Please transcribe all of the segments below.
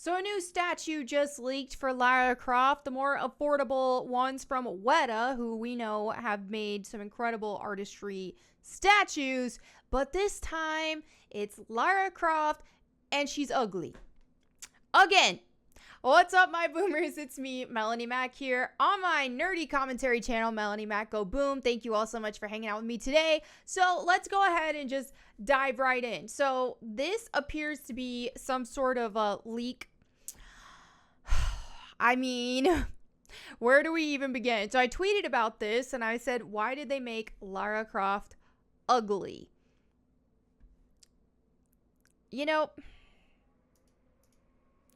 So a new statue just leaked for Lara Croft, the more affordable ones from Weta, who we know have made some incredible artistry statues, but this time it's Lara Croft and she's ugly. Again. What's up, my boomers? It's me, Melanie Mac, here on my nerdy commentary channel, Melanie Mac Go Boom. Thank you all so much for hanging out with me today. So let's go ahead and just dive right in. So this appears to be some sort of a leak. I mean, where do we even begin? So I tweeted about this and I said, why did they make Lara Croft ugly? You know,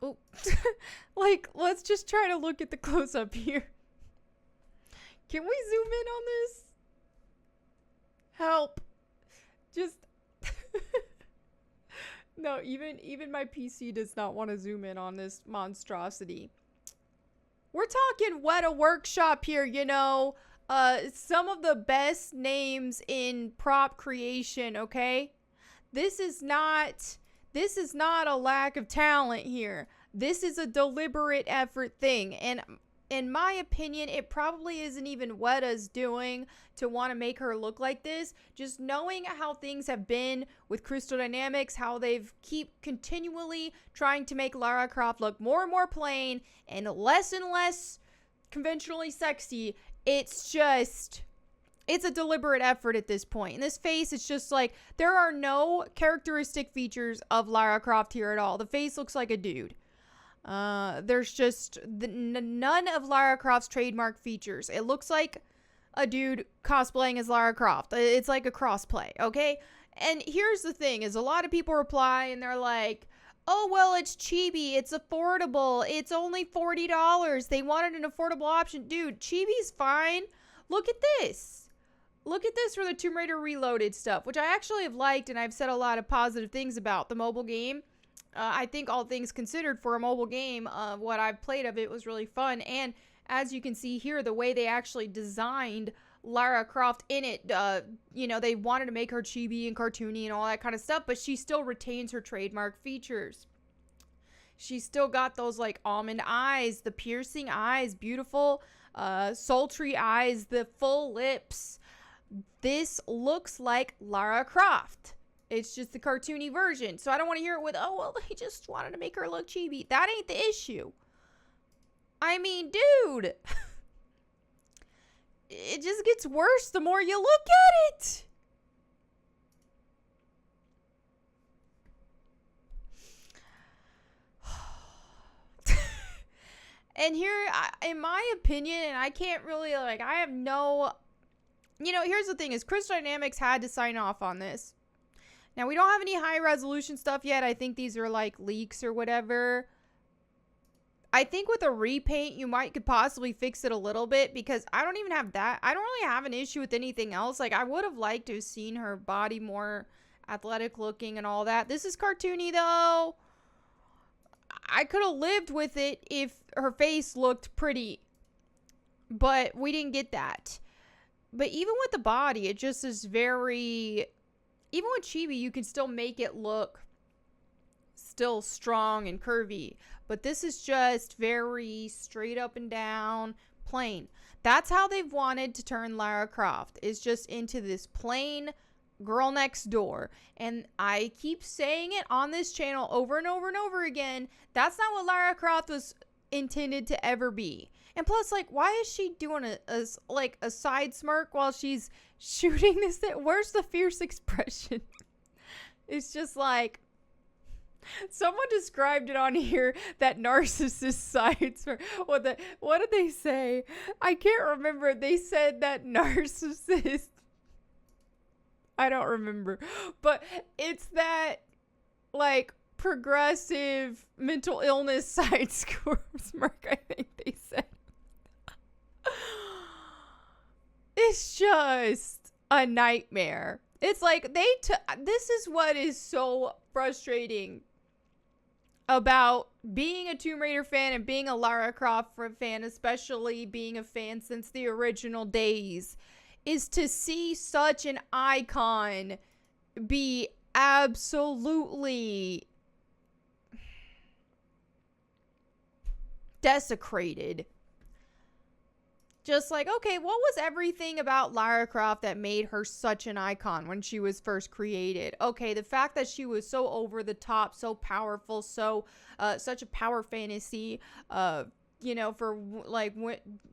oh, like, let's just try to look at the close-up here. Can we zoom in on this? Help. Just no, even my PC does not want to zoom in on this monstrosity. We're talking Weta Workshop here, you know. Some of the best names in prop creation, okay? This is not a lack of talent here. This is a deliberate effort thing. And in my opinion, it probably isn't even Weta's doing to want to make her look like this. Just knowing how things have been with Crystal Dynamics, how they've keep continually trying to make Lara Croft look more and more plain and less conventionally sexy. It's a deliberate effort at this point. In this face, it's just like there are no characteristic features of Lara Croft here at all. The face looks like a dude. There's just none of Lara Croft's trademark features. It looks like a dude cosplaying as Lara Croft. It's like a crossplay, okay? And here's the thing, is a lot of people reply and they're like, oh, well, it's chibi, it's affordable, it's only $40. They wanted an affordable option. Dude, chibi's fine. Look at this. Look at this for the Tomb Raider Reloaded stuff, which I actually have liked and I've said a lot of positive things about the mobile game. I think all things considered for a mobile game, what I've played of it was really fun. And as you can see here, the way they actually designed Lara Croft in it, you know, they wanted to make her chibi and cartoony and all that kind of stuff, but she still retains her trademark features. She's still got those like almond eyes, the piercing eyes, beautiful, sultry eyes, the full lips. This looks like Lara Croft. It's just the cartoony version. So I don't want to hear it with, oh, well, they just wanted to make her look chibi. That ain't the issue. I mean, dude. It just gets worse the more you look at it. And here, in my opinion, and I can't really, like, I have no... You know, here's the thing, is Crystal Dynamics had to sign off on this. Now, we don't have any high-resolution stuff yet. I think these are, like, leaks or whatever. I think with a repaint, you could possibly fix it a little bit, because I don't even have that. I don't really have an issue with anything else. Like, I would have liked to have seen her body more athletic looking and all that. This is cartoony, though. I could have lived with it if her face looked pretty, but we didn't get that. But even with the body, it just is very... Even with chibi, you can still make it look still strong and curvy. But this is just very straight up and down, plain. That's how they've wanted to turn Lara Croft, is just into this plain girl next door. And I keep saying it on this channel over and over and over again. That's not what Lara Croft was intended to ever be. And plus, like, why is she doing a side smirk while she's shooting this thing? Where's the fierce expression? It's just like, someone described it on here, that narcissist side smirk. What did they say? I can't remember. They said that narcissist. I don't remember. But it's that, like, progressive mental illness side smirk, I think they said. It's just a nightmare. It's like this is what is so frustrating about being a Tomb Raider fan and being a Lara Croft fan, especially being a fan since the original days, is to see such an icon be absolutely desecrated. Just like, okay, what was everything about Lara Croft that made her such an icon when she was first created? Okay, the fact that she was so over the top, so powerful, so such a power fantasy, for like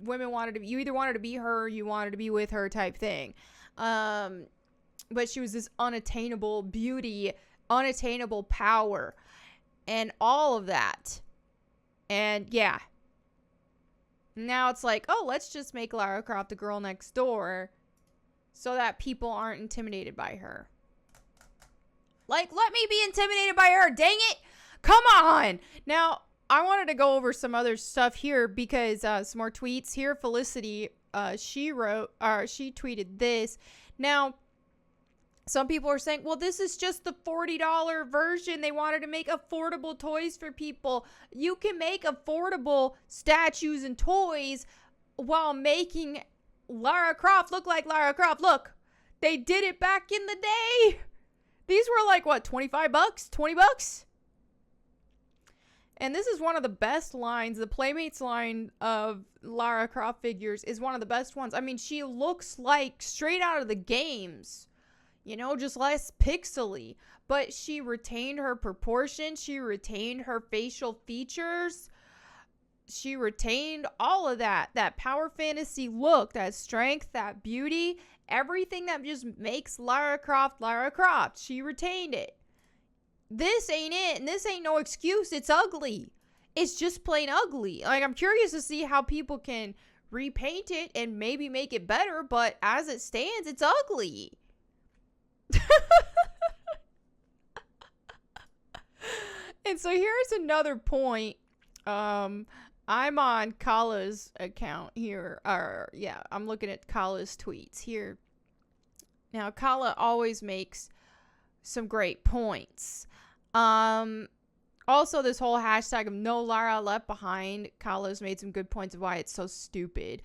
women wanted to be, you either wanted to be her or you wanted to be with her type thing. But she was this unattainable beauty, unattainable power, and all of that. And yeah. Now it's like, oh, let's just make Lara Croft the girl next door so that people aren't intimidated by her. Like, let me be intimidated by her. Dang it. Come on. Now, I wanted to go over some other stuff here because some more tweets here. Felicity, she tweeted this. Now, some people are saying, well, this is just the $40 version. They wanted to make affordable toys for people. You can make affordable statues and toys while making Lara Croft look like Lara Croft. Look, they did it back in the day. These were like, what, 25 bucks? 20 bucks? And this is one of the best lines. The Playmates line of Lara Croft figures is one of the best ones. I mean, she looks like straight out of the games. Just less pixely. But she retained her proportions. She retained her facial features. She retained all of that. That power fantasy look, that strength, that beauty. Everything that just makes Lara Croft Lara Croft. She retained it. This ain't it. And this ain't no excuse. It's ugly. It's just plain ugly. Like, I'm curious to see how people can repaint it and maybe make it better. But as it stands, it's ugly. And so here's another point. I'm on Kala's account here. I'm looking at Kala's tweets here. Now, Kala always makes some great points. Also, this whole hashtag of no Lara left behind, Kala's made some good points of why it's so stupid.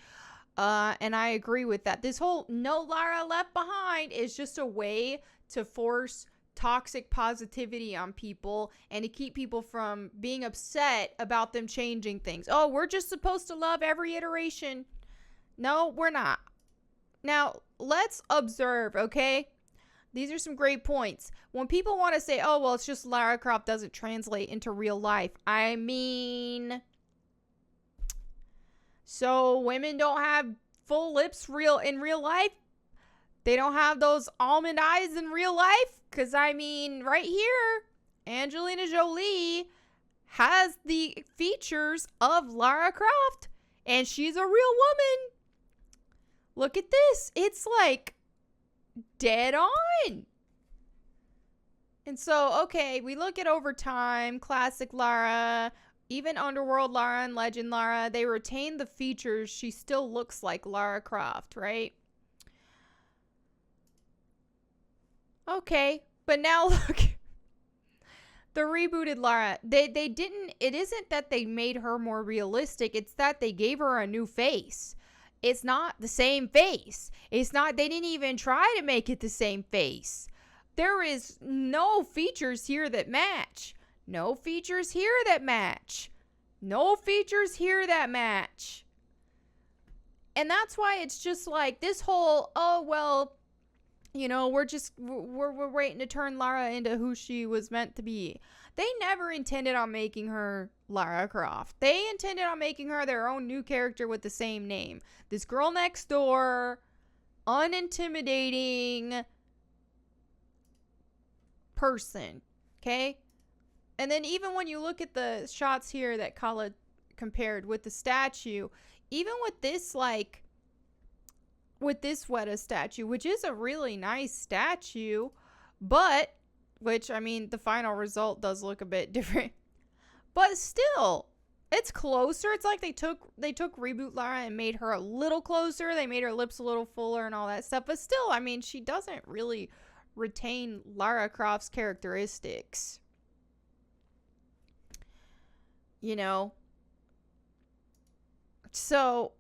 And I agree with that. This whole no Lara left behind is just a way to force toxic positivity on people and to keep people from being upset about them changing things. Oh, we're just supposed to love every iteration. No, we're not. Now, let's observe, okay? These are some great points. When people want to say, oh, well, it's just Lara Croft doesn't translate into real life. I mean, so women don't have full lips in real life? They don't have those almond eyes in real life? Because, I mean, right here, Angelina Jolie has the features of Lara Croft. And she's a real woman. Look at this. It's like dead on. And so, okay, we look at over time, classic Lara, even Underworld Lara and Legend Lara, they retain the features. She still looks like Lara Croft, right? Okay, but now look, the rebooted Lara, they didn't, it isn't that they made her more realistic, it's that they gave her a new face. It's not the same face. It's not, they didn't even try to make it the same face. There is no features here that match. No features here that match. No features here that match. And that's why it's just like this whole, oh, well, we're waiting to turn Lara into who she was meant to be. They never intended on making her Lara Croft. They intended on making her their own new character with the same name. This girl next door, unintimidating person. Okay? And then even when you look at the shots here that Kala compared with the statue, even with this, with this Weta statue, which is a really nice statue, but, which, I mean, the final result does look a bit different, but still, it's closer. It's like they took Reboot Lara and made her a little closer. They made her lips a little fuller and all that stuff, but still, I mean, she doesn't really retain Lara Croft's characteristics. So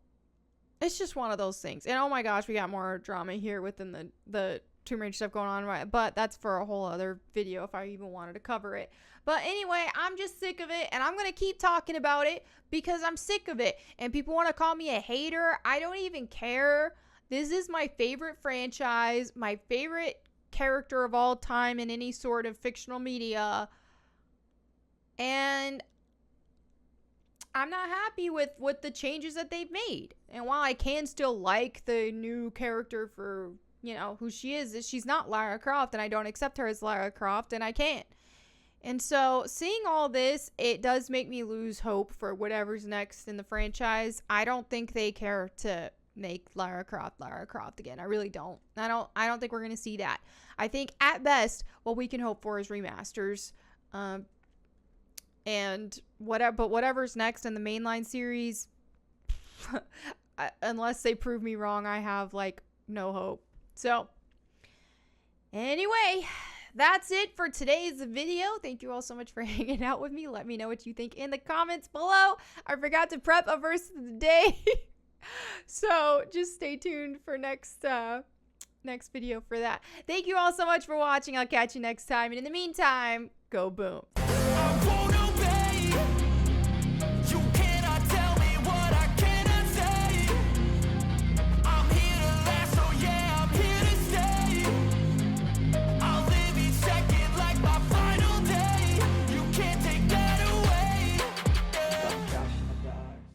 it's just one of those things. And oh my gosh, we got more drama here within the too much stuff going on, right? But that's for a whole other video if I even wanted to cover it. But anyway, I'm just sick of it, and I'm going to keep talking about it because I'm sick of it. And people want to call me a hater. I don't even care. This is my favorite franchise, my favorite character of all time in any sort of fictional media. And I'm not happy with the changes that they've made. And while I can still like the new character for, you know, who she is she's not Lara Croft, and I don't accept her as Lara Croft, and I can't. And so seeing all this, it does make me lose hope for whatever's next in the franchise. I don't think they care to make Lara Croft again. I really don't. I don't think we're going to see that. I think at best what we can hope for is remasters. And whatever's next in the mainline series, unless they prove me wrong, I have like no hope. So anyway, that's it for today's video. Thank you all so much for hanging out with me. Let me know what you think in the comments below. I forgot to prep a verse of the day. So just stay tuned for next video for that. Thank you all so much for watching. I'll catch you next time. And in the meantime, go boom.